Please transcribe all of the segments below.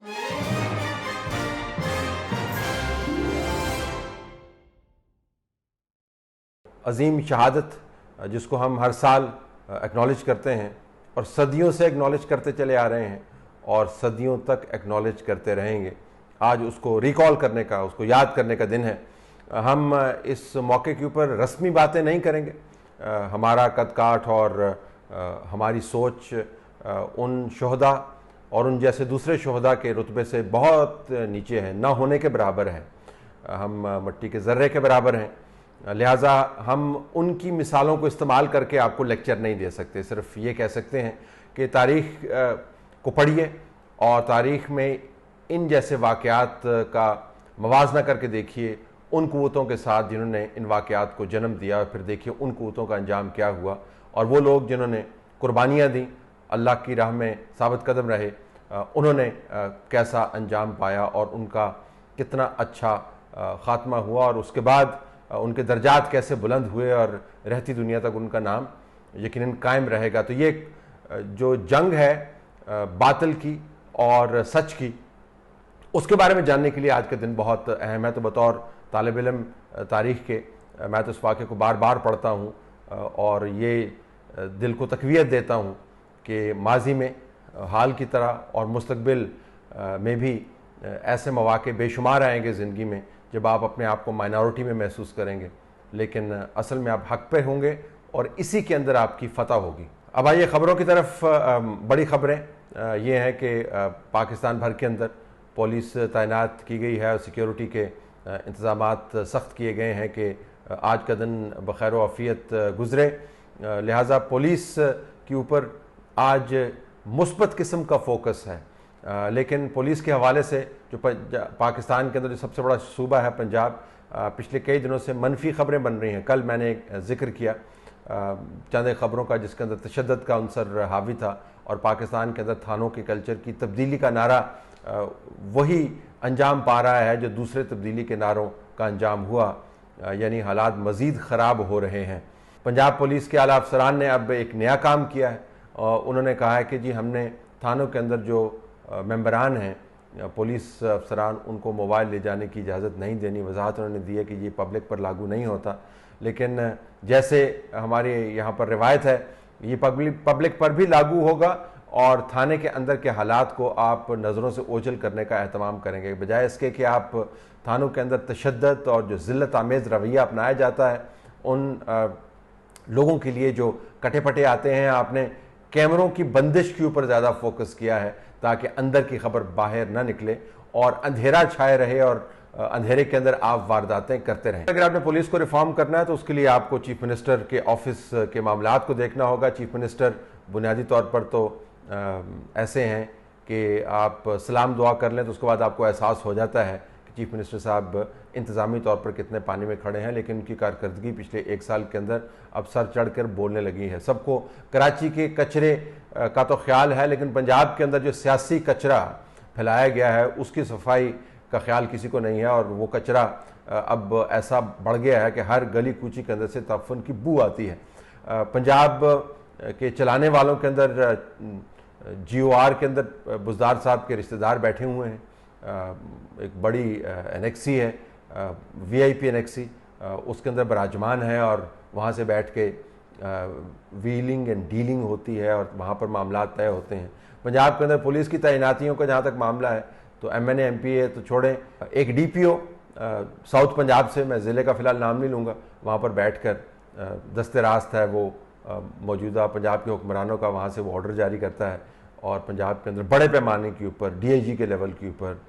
अजीम शहादत जिसको हम हर साल एक्नॉलेज करते हैं और सदियों से एक्नॉलेज करते चले आ रहे हैं और सदियों तक एक्नॉलेज करते रहेंगे, आज उसको रिकॉल करने का, उसको याद करने का दिन है। हम इस मौके के ऊपर रस्मी बातें नहीं करेंगे। हमारा कद काठ और हमारी सोच उन शोहदा और उन जैसे दूसरे शोहदा के रुतबे से बहुत नीचे है, ना होने के बराबर है। हम मिट्टी के ज़र्रे के बराबर हैं, लिहाजा हम उनकी मिसालों को इस्तेमाल करके आपको लेक्चर नहीं दे सकते। सिर्फ ये कह सकते हैं कि तारीख़ को पढ़िए और तारीख़ में इन जैसे वाक़यात का मवाजना करके देखिए उन क़ुव्वतों के साथ जिन्होंने इन वाक़यात को जन्म दिया, फिर देखिए उन क़ुव्वतों का अंजाम क्या हुआ और वो लोग जिन्होंने कुर्बानियाँ दी, अल्लाह की राह में साबित कदम रहे, उन्होंने कैसा अंजाम पाया और उनका कितना अच्छा ख़ात्मा हुआ और उसके बाद उनके दर्जात कैसे बुलंद हुए और रहती दुनिया तक उनका नाम यकीनन कायम रहेगा। तो ये जो जंग है बातिल की और सच की, उसके बारे में जानने के लिए आज का दिन बहुत अहम है। तो बतौर तालिब इल्म तारीख़ के मैं तो इस वाक़े को बार बार पढ़ता हूँ और ये दिल को तक़वियत देता हूँ कि माजी में, हाल की तरह और मुस्तक़बिल में भी ऐसे मौक़े बेशुमार आएंगे ज़िंदगी में जब आप अपने आप को माइनॉरिटी में महसूस करेंगे, लेकिन असल में आप हक़ पे होंगे और इसी के अंदर आपकी फ़तह होगी। अब आइए ख़बरों की तरफ। बड़ी ख़बरें ये हैं कि पाकिस्तान भर के अंदर पुलिस तैनात की गई है और सिक्योरिटी के इंतज़ामात सख्त किए गए हैं कि आज का दिन बखैर आफ़ियत गुज़रे। लिहाजा पुलिस के ऊपर आज मुस्बत किस्म का फोकस है। लेकिन पुलिस के हवाले से जो पाकिस्तान के अंदर जो सबसे बड़ा सूबा है पंजाब, पिछले कई दिनों से मनफी ख़बरें बन रही हैं। कल मैंने एक ज़िक्र किया चंद ख़बरों का जिसके अंदर तशद्दुद का अंसर हावी था और पाकिस्तान के अंदर थानों के कल्चर की तब्दीली का नारा वही अंजाम पा रहा है जो दूसरे तब्दीली के नारों का अंजाम हुआ, यानी हालात मज़ीद ख़राब हो रहे हैं। पंजाब पुलिस के आला अफसरान ने अब एक नया काम किया है और उन्होंने कहा है कि जी हमने थानों के अंदर जो मेंबरान हैं पुलिस अफसरान, उनको मोबाइल ले जाने की इजाज़त नहीं देनी। वजाहत उन्होंने दी है कि ये पब्लिक पर लागू नहीं होता, लेकिन जैसे हमारे यहाँ पर रिवायत है ये पब्लिक पर भी लागू होगा और थाने के अंदर के हालात को आप नज़रों से ओझल करने का एहतमाम करेंगे, बजाय इसके कि आप थानों के अंदर तशद्दुद और जो ज़िल्लत आमेज़ रवैया अपनाया जाता है उन लोगों के लिए जो कटे पटे आते हैं। आपने कैमरों की बंदिश के ऊपर ज़्यादा फोकस किया है ताकि अंदर की खबर बाहर ना निकले और अंधेरा छाए रहे और अंधेरे के अंदर आप वारदातें करते रहें। अगर आपने पुलिस को रिफॉर्म करना है तो उसके लिए आपको चीफ मिनिस्टर के ऑफिस के मामलात को देखना होगा। चीफ मिनिस्टर बुनियादी तौर पर तो ऐसे हैं कि आप सलाम दुआ कर लें तो उसके बाद आपको एहसास हो जाता है कि चीफ मिनिस्टर साहब इंतज़ामी तौर पर कितने पानी में खड़े हैं, लेकिन उनकी कारकर्दगी पिछले एक साल के अंदर अब सर चढ़ कर बोलने लगी है। सबको कराची के कचरे का तो ख्याल है, लेकिन पंजाब के अंदर जो सियासी कचरा फैलाया गया है उसकी सफाई का ख्याल किसी को नहीं है और वो कचरा अब ऐसा बढ़ गया है कि हर गली कूची के अंदर से तफन की बू आती है। पंजाब के चलाने वालों के अंदर GOR के अंदर बुज़दार साहब के रिश्तेदार बैठे हुए हैं। एक बड़ी एनेक्सी है, VIP एनेक्सी, उसके अंदर बराजमान है और वहाँ से बैठ के व्हीलिंग एंड डीलिंग होती है और वहाँ पर मामला तय होते हैं। पंजाब के अंदर पुलिस की तैनातियों का जहाँ तक मामला है तो MNA MPA तो छोड़ें, एक DPO साउथ पंजाब से, मैं ज़िले का फ़िलहाल नाम नहीं लूँगा, वहाँ पर बैठ कर दस्ते रास्त है वो मौजूदा पंजाब के हुक्मरानों का, वहाँ से वो ऑर्डर जारी करता है और पंजाब के अंदर बड़े पैमाने के ऊपर DIG के लेवल के ऊपर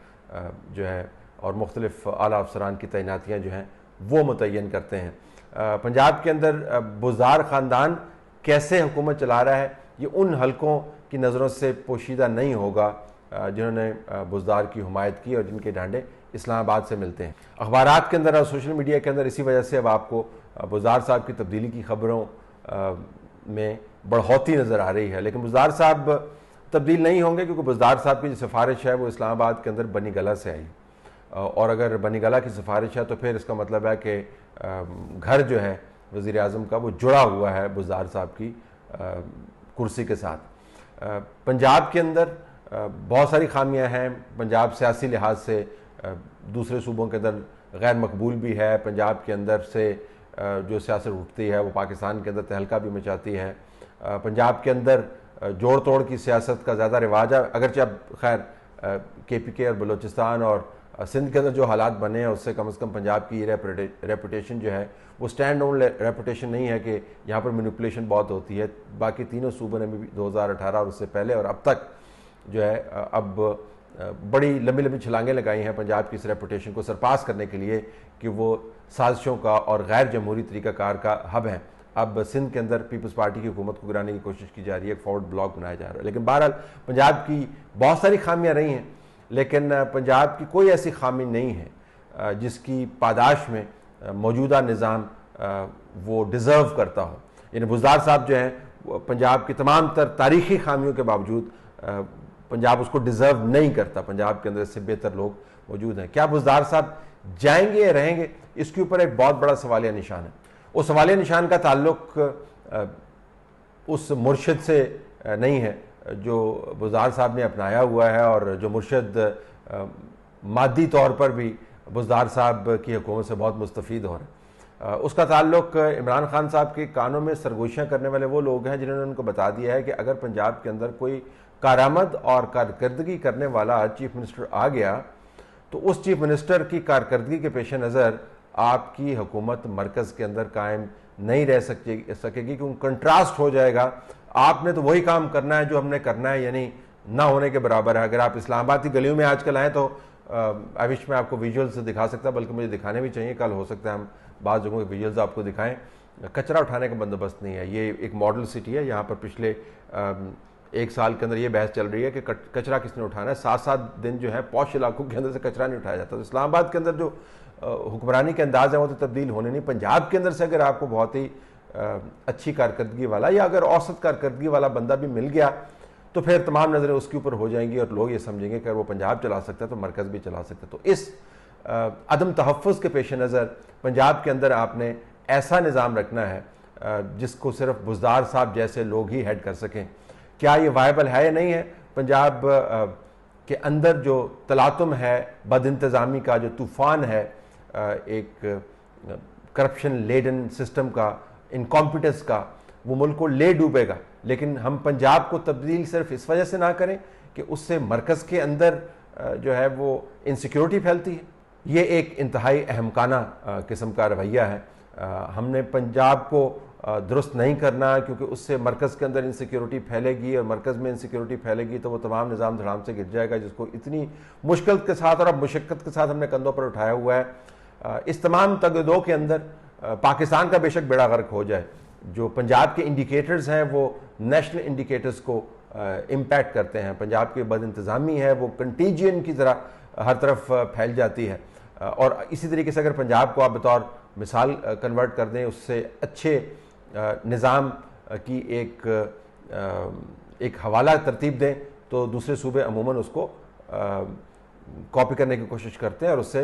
जो है और मुख्तलिफ आला अफसरान की तैनातियाँ जो हैं वो मुतय्यन करते हैं। पंजाब के अंदर बुज़दार ख़ानदान कैसे हुकूमत चला रहा है ये उन हलकों की नज़रों से पोशीदा नहीं होगा जिन्होंने बुज़दार की हुमायत की और जिनके डांडे इस्लामाबाद से मिलते हैं। अखबारात के अंदर और सोशल मीडिया के अंदर इसी वजह से अब आपको बुज़दार साहब की तब्दीली की ख़बरों में बढ़ोतरी नज़र आ रही है, लेकिन बुज़दार साहब तब्दील नहीं होंगे क्योंकि बुज़दार साहब की जो सिफारिश है वो इस्लामाबाद के अंदर बनी गला से आई और अगर बनी गला की सिफारिश है तो फिर इसका मतलब है कि घर जो है वज़ीर आज़म का वो जुड़ा हुआ है बुज़दार साहब की कुर्सी के साथ। पंजाब के अंदर बहुत सारी खामियां हैं पंजाब सियासी लिहाज से, दूसरे सूबों के अंदर गैर मकबूल भी है, पंजाब के अंदर से जो सियासत उठती है वो पाकिस्तान के अंदर तहलका भी मचाती है। पंजाब के अंदर जोड़ तोड़ की सियासत का ज़्यादा रिवाज है, अगरचे अब खैर KPK और बलूचिस्तान और सिंध के अंदर जो हालात बने हैं उससे कम से कम पंजाब की रेपुटेशन जो है वो स्टैंड ऑन रेपुटेशन नहीं है कि यहाँ पर मैनिपुलेशन बहुत होती है। बाकी तीनों सूबों ने भी 2018 और उससे पहले और अब तक जो है अब बड़ी लंबी लंबी छलांगें लगाई हैं पंजाब की इस रेपुटेशन को सरपास करने के लिए कि वो साजिशों का और गैर जमहूरी तरीक़ाकार का हब है। अब सिंध के अंदर पीपल्स पार्टी की हुकूमत को गिराने की कोशिश की जा रही है, एक फॉरवर्ड ब्लॉक बनाया जा रहा है। लेकिन बहरहाल पंजाब की बहुत सारी खामियां रही हैं, लेकिन पंजाब की कोई ऐसी खामी नहीं है जिसकी पादाश में मौजूदा निज़ाम वो डिज़र्व करता हो। यानी बुज़दार साहब जो हैं पंजाब की तमाम तर तारीख़ी खामियों के बावजूद पंजाब उसको डिज़र्व नहीं करता। पंजाब के अंदर इससे बेहतर लोग मौजूद हैं। क्या बुज़दार साहब जाएंगे या रहेंगे, इसके ऊपर एक बहुत बड़ा सवालिया निशान है। उस सवालिया निशान का ताल्लुक उस मुर्शिद से नहीं है जो बुज़दार साहब ने अपनाया हुआ है और जो मुर्शिद मादी तौर पर भी बुज़दार साहब की हुकूमत से बहुत मुस्तफ़ीद हो रहे हैं। उसका ताल्लुक इमरान खान साहब के कानों में सरगोशियाँ करने वाले वो लोग हैं जिन्होंने उनको बता दिया है कि अगर पंजाब के अंदर कोई कारआमद और कारकर्दगी करने वाला चीफ मिनिस्टर आ गया तो उस चीफ मिनिस्टर की कारकर्दगी के पेश नज़र आपकी हुकूमत मरकज़ के अंदर कायम नहीं रह सकेगी, क्योंकि कंट्रास्ट हो जाएगा। आपने तो वही काम करना है जो हमने करना है, यानी ना होने के बराबर है। अगर आप इस्लामाबाद की गलियों में आजकल आएँ तो अविश में आपको विजुअल्स दिखा सकता, बल्कि मुझे दिखाने भी चाहिए, कल हो सकता है हम बाज़ जगहों के विजुअल्स आपको दिखाएं। कचरा उठाने का बंदोबस्त नहीं है। ये एक मॉडल सिटी है, यहाँ पर पिछले एक साल के अंदर ये बहस चल रही है कि कचरा किसने उठाना है। 7-7 दिन जो है पौश इलाकों के अंदर से कचरा नहीं उठाया जाता। तो इस्लामाबाद के अंदर जो हुक्मरानी के अंदाज है वो तो तब्दील होने नहीं। पंजाब के अंदर से अगर आपको बहुत ही अच्छी कारकर्दगी वाला या अगर औसत कारकर्दगी वाला बंदा भी मिल गया तो फिर तमाम नज़रें उसके ऊपर हो जाएंगी और लोग ये समझेंगे कि अगर वो पंजाब चला सकता है तो मरकज़ भी चला सकता है। तो इस अदम तहफ़्फ़ुज़ के पेश नज़र पंजाब के अंदर आपने ऐसा निज़ाम रखना है जिसको सिर्फ बुज़दार साहब जैसे लोग ही हेड कर सकें। क्या ये वायबल है या नहीं है? पंजाब के अंदर जो तलातुम है, बदइंतज़ामी का जो तूफ़ान है, एक करप्शन लेडन सिस्टम का, इनकॉम्पिटेंस का, वो मुल्क को ले डूबेगा। लेकिन हम पंजाब को तब्दील सिर्फ इस वजह से ना करें कि उससे मरकज़ के अंदर जो है वो इनसिक्योरिटी फैलती है। ये एक इंतहाई अहमकाना किस्म का रवैया है। हमने पंजाब को दुरुस्त नहीं करना, क्योंकि उससे मरकज़ के अंदर इनसिक्योरिटी फैलेगी और मरकज़ में इनसिक्योरिटी फैलेगी तो वो तमाम निज़ाम धड़ाम से गिर जाएगा, जिसको इतनी मुश्किल के साथ और अब मुशक्क़त के साथ हमने कंधों पर उठाया हुआ है। इस तमाम तगदो के अंदर पाकिस्तान का बेशक बेड़ा गर्क हो जाए, जो पंजाब के इंडिकेटर्स हैं वो नेशनल इंडिकेटर्स को इम्पैक्ट करते हैं। पंजाब की बदइंतज़ामी है वो कंटीजियन की तरह हर तरफ फैल जाती है। और इसी तरीके से अगर पंजाब को आप बतौर मिसाल कन्वर्ट कर दें, उससे अच्छे निज़ाम की एक हवाला तरतीब दें तो दूसरे सूबे अमूमन उसको कॉपी करने की कोशिश करते हैं और उससे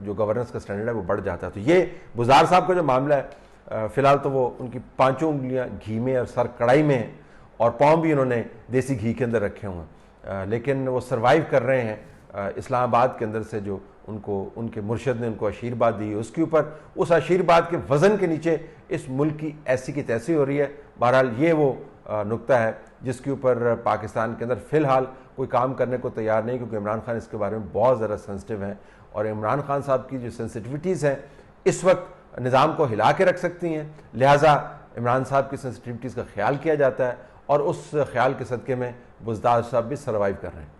जो गवर्नेंस का स्टैंडर्ड है वो बढ़ जाता है। तो ये बुज़दार साहब का जो मामला है, फ़िलहाल तो वो उनकी 5 उंगलियां घी में और सर कढ़ाई में हैं और पाँव भी उन्होंने देसी घी के अंदर रखे हुए हैं, लेकिन वो सर्वाइव कर रहे हैं इस्लामाबाद के अंदर से जो उनको उनके मुर्शिद ने उनको आशीर्वाद दी, उसके ऊपर उस आशीर्वाद के वज़न के नीचे इस मुल्क की ऐसी की तैसी हो रही है। बहरहाल ये वो नुक्ता है जिसके ऊपर पाकिस्तान के अंदर फ़िलहाल कोई काम करने को तैयार नहीं, क्योंकि इमरान खान इसके बारे में बहुत ज़्यादा सेंसिटिव हैं और इमरान खान साहब की जो सेंसिटिविटीज़ हैं इस वक्त निज़ाम को हिला के रख सकती हैं। लिहाजा इमरान साहब की सेंसिटिविटीज़ का ख्याल किया जाता है और उस ख्याल के सदक़े में बुज़दार साहब भी सर्वाइव कर रहे हैं।